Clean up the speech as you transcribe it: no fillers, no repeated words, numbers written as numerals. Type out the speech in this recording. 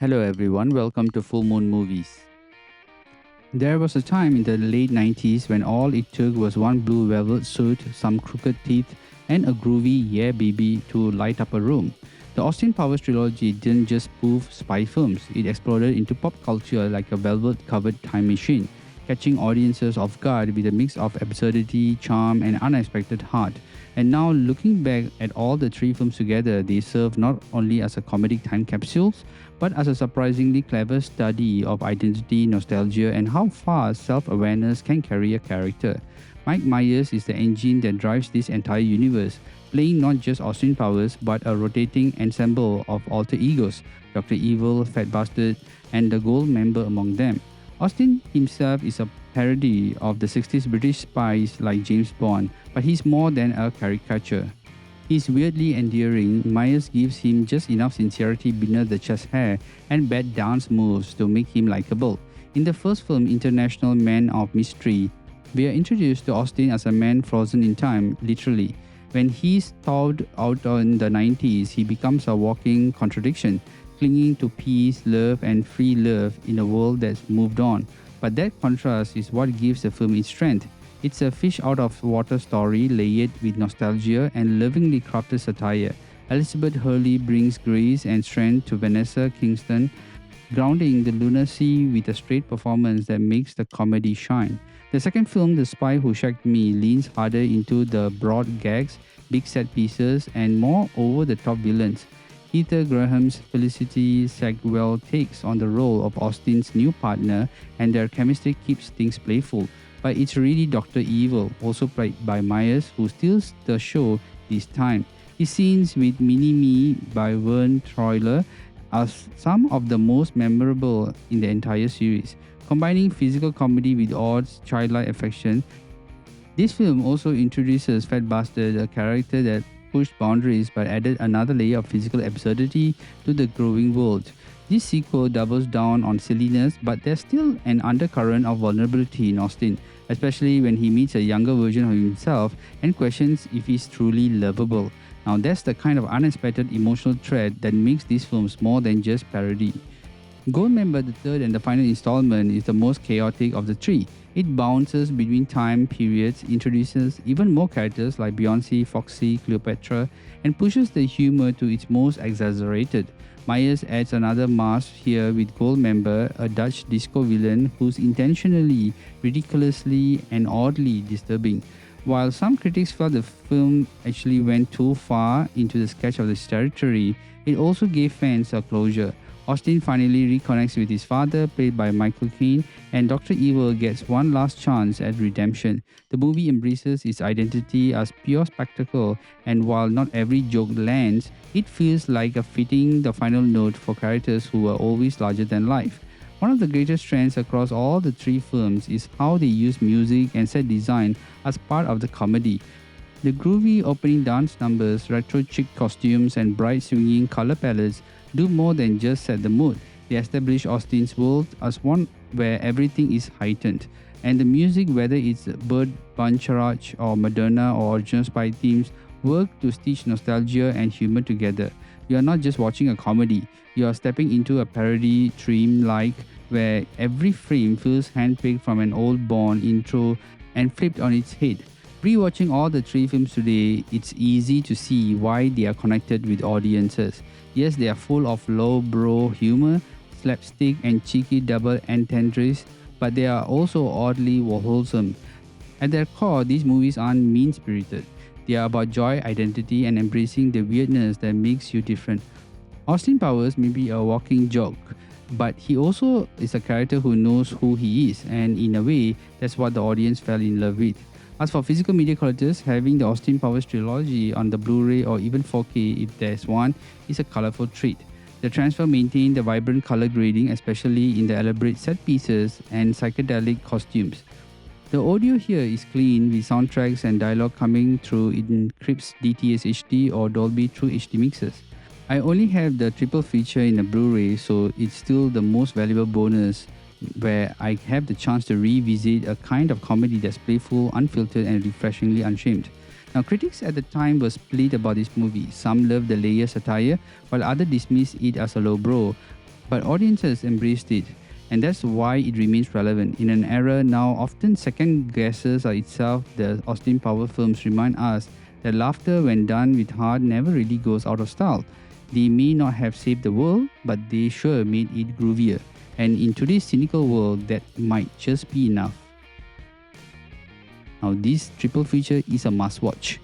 Hello everyone, welcome to Full Moon Movies. There was a time in the late 90s when all it took was one blue velvet suit, some crooked teeth, and a groovy yeah baby to light up a room. The Austin Powers trilogy didn't just spoof spy films, it exploded into pop culture like a velvet covered time machine, catching audiences off guard with a mix of absurdity, charm, and unexpected heart. And now, looking back at all the three films together, they serve not only as a comedic time capsules, but as a surprisingly clever study of identity, nostalgia, and how far self awareness can carry a character. Mike Myers is the engine that drives this entire universe, playing not just Austin Powers but a rotating ensemble of alter egos Dr. Evil, Fat Bastard, and the Goldmember among them. Austin himself is a parody of the 60s British spies like James Bond, but he's more than a caricature. He's weirdly endearing. Myers gives him just enough sincerity beneath the chest hair and bad dance moves to make him likable. In the first film, International Man of Mystery, we are introduced to Austin as a man frozen in time, literally. When he's thawed out in the 90s, he becomes a walking contradiction, clinging to peace, love, and free love in a world that's moved on. But that contrast is what gives the film its strength. It's a fish out of water story layered with nostalgia and lovingly crafted satire. Elizabeth Hurley brings grace and strength to Vanessa Kingston, grounding the lunacy with a straight performance that makes the comedy shine. The second film, The Spy Who Shagged Me, leans harder into the broad gags, big set pieces, and more over the top villains. Heather Graham's Felicity Sagwell takes on the role of Austin's new partner, and their chemistry keeps things playful. But it's really Dr. Evil, also played by Myers, who steals the show this time. His scenes with Mini-Me by Vern Troyer are some of the most memorable in the entire series. Combining physical comedy with odd, childlike affection, this film also introduces Fat Bastard, a character that pushed boundaries but added another layer of physical absurdity to the growing world. This sequel doubles down on silliness, but there's still an undercurrent of vulnerability in Austin, especially when he meets a younger version of himself and questions if he's truly lovable. Now, that's the kind of unexpected emotional thread that makes these films more than just parody. Goldmember, the third and the final installment, is the most chaotic of the three. It bounces between time periods, introduces even more characters like Beyonce, Foxy, Cleopatra, and pushes the humor to its most exaggerated. Myers adds another mask here with Goldmember, a Dutch disco villain who's intentionally, ridiculously, and oddly disturbing. While some critics felt the film actually went too far into the sketch of this territory, it also gave fans a closure. Austin finally reconnects with his father, played by Michael Caine, and Dr. Evil gets one last chance at redemption. The movie embraces its identity as pure spectacle, and while not every joke lands, it feels like a fitting the final note for characters who were always larger than life. One of the greatest trends across all the three films is how they use music and set design as part of the comedy. The groovy opening dance numbers, retro chic costumes, and bright swinging color palettes do more than just set the mood. They establish Austin's world as one where everything is heightened. And the music, whether it's Bird Bancharach or Madonna or original Spy themes, work to stitch nostalgia and humor together. You are not just watching a comedy, you are stepping into a parody dream-like where every frame feels handpicked from an old Bond intro and flipped on its head. Rewatching all the three films today, it's easy to see why they are connected with audiences. Yes, they are full of low-brow humor, slapstick, and cheeky double entendres, but they are also oddly wholesome. At their core, these movies aren't mean-spirited. They are about joy, identity, and embracing the weirdness that makes you different. Austin Powers may be a walking joke, but he also is a character who knows who he is, and in a way, that's what the audience fell in love with. As for physical media collectors, having the Austin Powers trilogy on the Blu-ray or even 4K if there's one is a colorful treat. The transfer maintained the vibrant color grading, especially in the elaborate set pieces and psychedelic costumes. The audio here is clean with soundtracks and dialogue coming through in crisp DTS HD or Dolby True HD mixes. I only have the triple feature in a Blu-ray, so it's still the most valuable bonus where I have the chance to revisit a kind of comedy that's playful, unfiltered, and refreshingly unashamed. Now, critics at the time were split about this movie. Some loved the layered satire, while others dismissed it as a lowbrow. But audiences embraced it, and that's why it remains relevant. In an era now often second guesses itself, the Austin Power films remind us that laughter, when done with heart, never really goes out of style. They may not have saved the world, but they sure made it groovier. And in today's cynical world, that might just be enough. Now, this triple feature is a must watch.